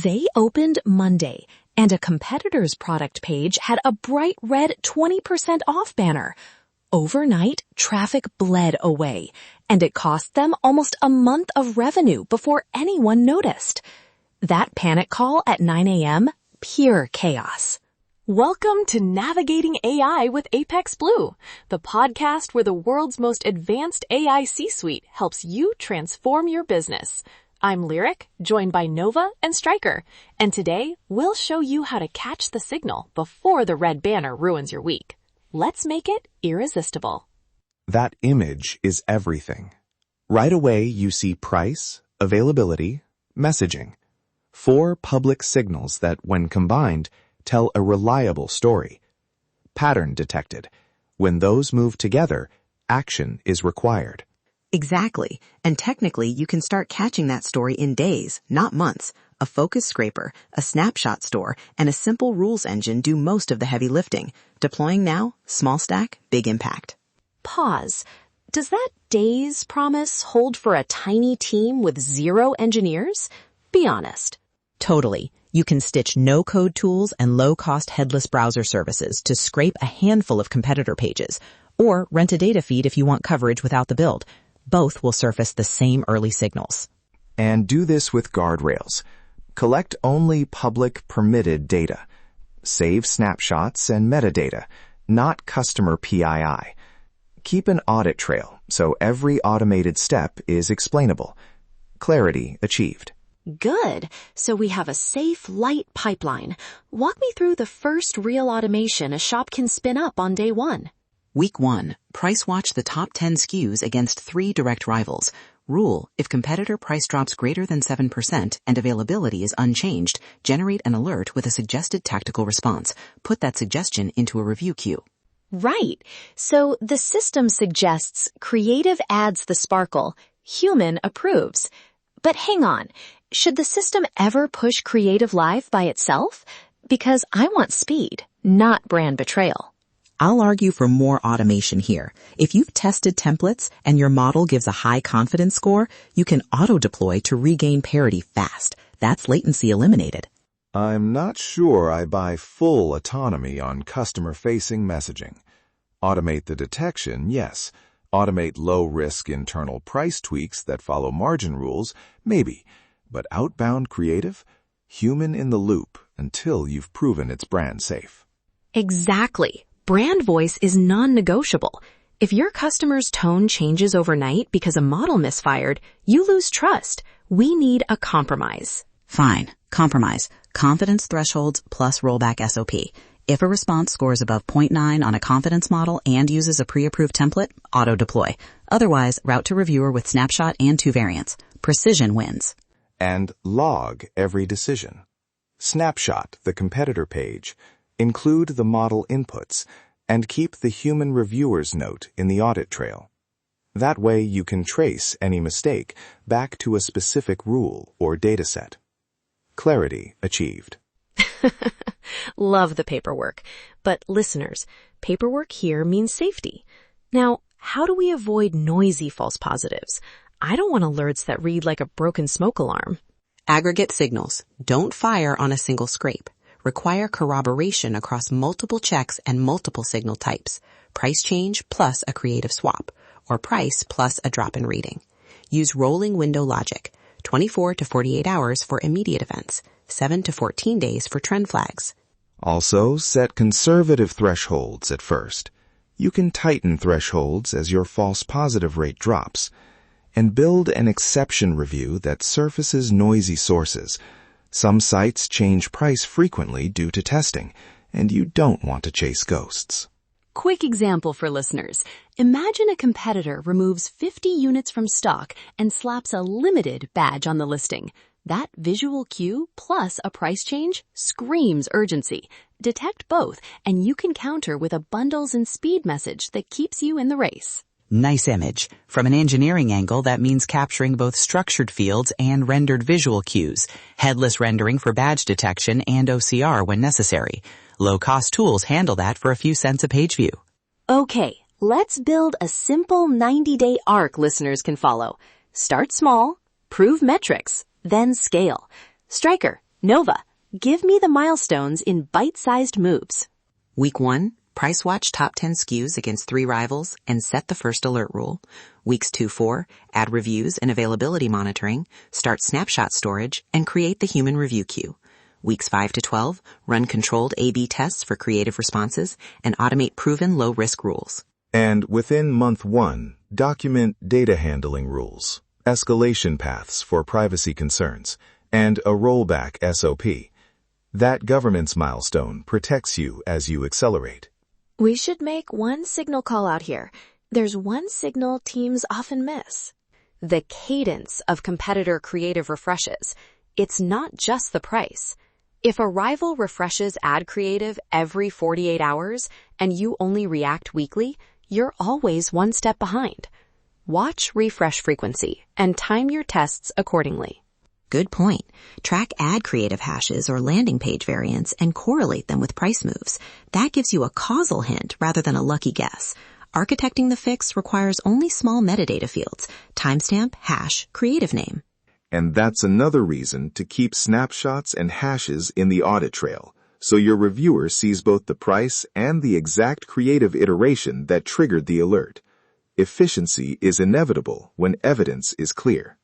They opened Monday, and a competitor's product page had a bright red 20% off banner. Overnight, traffic bled away, and it cost them almost a month of revenue before anyone noticed. That panic call at 9 a.m., pure chaos. Welcome to Navigating AI with Apex Blue, the podcast where the world's most advanced AI C-suite helps you transform your business. I'm Lyric, joined by Nova and Stryker, and today we'll show you how to catch the signal before the red banner ruins your week. Let's make it irresistible. That image is everything. Right away you see price, availability, messaging. 4 public signals that, when combined, tell a reliable story. Pattern detected. When those move together, action is required. Exactly. And technically, you can start catching that story in days, not months. A focus scraper, a snapshot store, and a simple rules engine do most of the heavy lifting. Deploying now, small stack, big impact. Pause. Does that days promise hold for a tiny team with 0 engineers? Be honest. Totally. You can stitch no-code tools and low-cost headless browser services to scrape a handful of competitor pages, or rent a data feed if you want coverage without the build. Both will surface the same early signals. And do this with guardrails. Collect only public permitted data. Save snapshots and metadata, not customer PII. Keep an audit trail so every automated step is explainable. Clarity achieved. Good. So we have a safe, light pipeline. Walk me through the first real automation a shop can spin up on day 1. Week 1. Price watch the top 10 SKUs against 3 direct rivals. Rule: if competitor price drops greater than 7% and availability is unchanged, generate an alert with a suggested tactical response. Put that suggestion into a review queue. Right. So the system suggests creative adds the sparkle, human approves. But hang on. Should the system ever push creative live by itself? Because I want speed, not brand betrayal. I'll argue for more automation here. If you've tested templates and your model gives a high confidence score, you can auto-deploy to regain parity fast. That's latency eliminated. I'm not sure I buy full autonomy on customer-facing messaging. Automate the detection, yes. Automate low-risk internal price tweaks that follow margin rules, maybe. But outbound creative? Human in the loop until you've proven it's brand safe. Exactly. Brand voice is non-negotiable. If your customer's tone changes overnight because a model misfired, you lose trust. We need a compromise. Fine. Compromise. Confidence thresholds plus rollback SOP. If a response scores above 0.9 on a confidence model and uses a pre-approved template, auto-deploy. Otherwise, route to reviewer with snapshot and 2 variants. Precision wins. And log every decision. Snapshot the competitor page. Include the model inputs, and keep the human reviewer's note in the audit trail. That way you can trace any mistake back to a specific rule or dataset. Clarity achieved. Love the paperwork. But listeners, paperwork here means safety. Now, how do we avoid noisy false positives? I don't want alerts that read like a broken smoke alarm. Aggregate signals. Don't fire on a single scrape. Require corroboration across multiple checks and multiple signal types. Price change plus a creative swap, or price plus a drop in reading. Use rolling window logic. 24 to 48 hours for immediate events. 7 to 14 days for trend flags. Also, set conservative thresholds at first. You can tighten thresholds as your false positive rate drops. And build an exception review that surfaces noisy sources. Some sites change price frequently due to testing, and you don't want to chase ghosts. Quick example for listeners. Imagine a competitor removes 50 units from stock and slaps a limited badge on the listing. That visual cue plus a price change screams urgency. Detect both, and you can counter with a bundles and speed message that keeps you in the race. Nice image. From an engineering angle, that means capturing both structured fields and rendered visual cues, headless rendering for badge detection and OCR when necessary. Low-cost tools handle that for a few cents a page view. Okay, let's build a simple 90-day arc listeners can follow. Start small, prove metrics, then scale. Stryker, Nova, give me the milestones in bite-sized moves. Week 1, price watch top 10 SKUs against 3 rivals and set the first alert rule. Weeks 2-4, add reviews and availability monitoring, start snapshot storage, and create the human review queue. Weeks 5-12, run controlled A/B tests for creative responses and automate proven low-risk rules. And within month 1, document data handling rules, escalation paths for privacy concerns, and a rollback SOP. That governance milestone protects you as you accelerate. We should make one signal call out here. There's one signal teams often miss. The cadence of competitor creative refreshes. It's not just the price. If a rival refreshes ad creative every 48 hours and you only react weekly, you're always one step behind. Watch refresh frequency and time your tests accordingly. Good point. Track ad creative hashes or landing page variants and correlate them with price moves. That gives you a causal hint rather than a lucky guess. Architecting the fix requires only small metadata fields: timestamp, hash, creative name. And that's another reason to keep snapshots and hashes in the audit trail, so your reviewer sees both the price and the exact creative iteration that triggered the alert. Efficiency is inevitable when evidence is clear.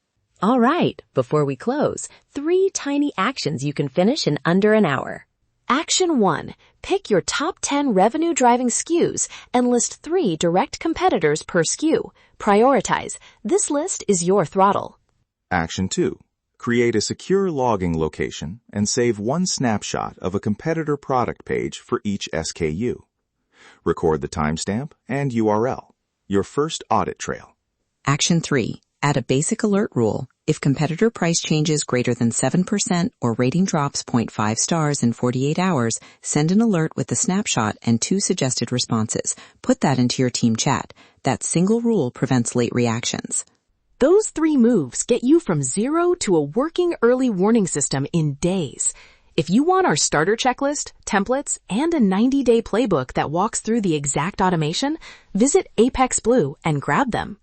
All right, before we close, 3 tiny actions you can finish in under an hour. Action 1. Pick your top 10 revenue-driving SKUs and list 3 direct competitors per SKU. Prioritize. This list is your throttle. Action 2. Create a secure logging location and save one snapshot of a competitor product page for each SKU. Record the timestamp and URL. Your first audit trail. Action 3. Add a basic alert rule. If competitor price changes greater than 7% or rating drops 0.5 stars in 48 hours, send an alert with the snapshot and 2 suggested responses. Put that into your team chat. That single rule prevents late reactions. Those 3 moves get you from 0 to a working early warning system in days. If you want our starter checklist, templates, and a 90-day playbook that walks through the exact automation, visit Apex Blue and grab them.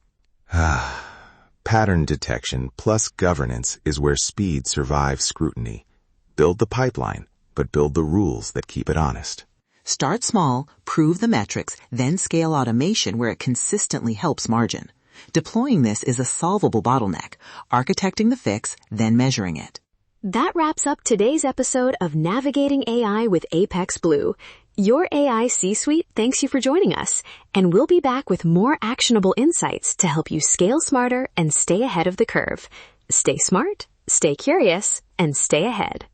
Pattern detection plus governance is where speed survives scrutiny. Build the pipeline, but build the rules that keep it honest. Start small, prove the metrics, then scale automation where it consistently helps margin. Deploying this is a solvable bottleneck. Architecting the fix, then measuring it. That wraps up today's episode of Navigating AI with Apex Blue. Your AI C-Suite thanks you for joining us, and we'll be back with more actionable insights to help you scale smarter and stay ahead of the curve. Stay smart, stay curious, and stay ahead.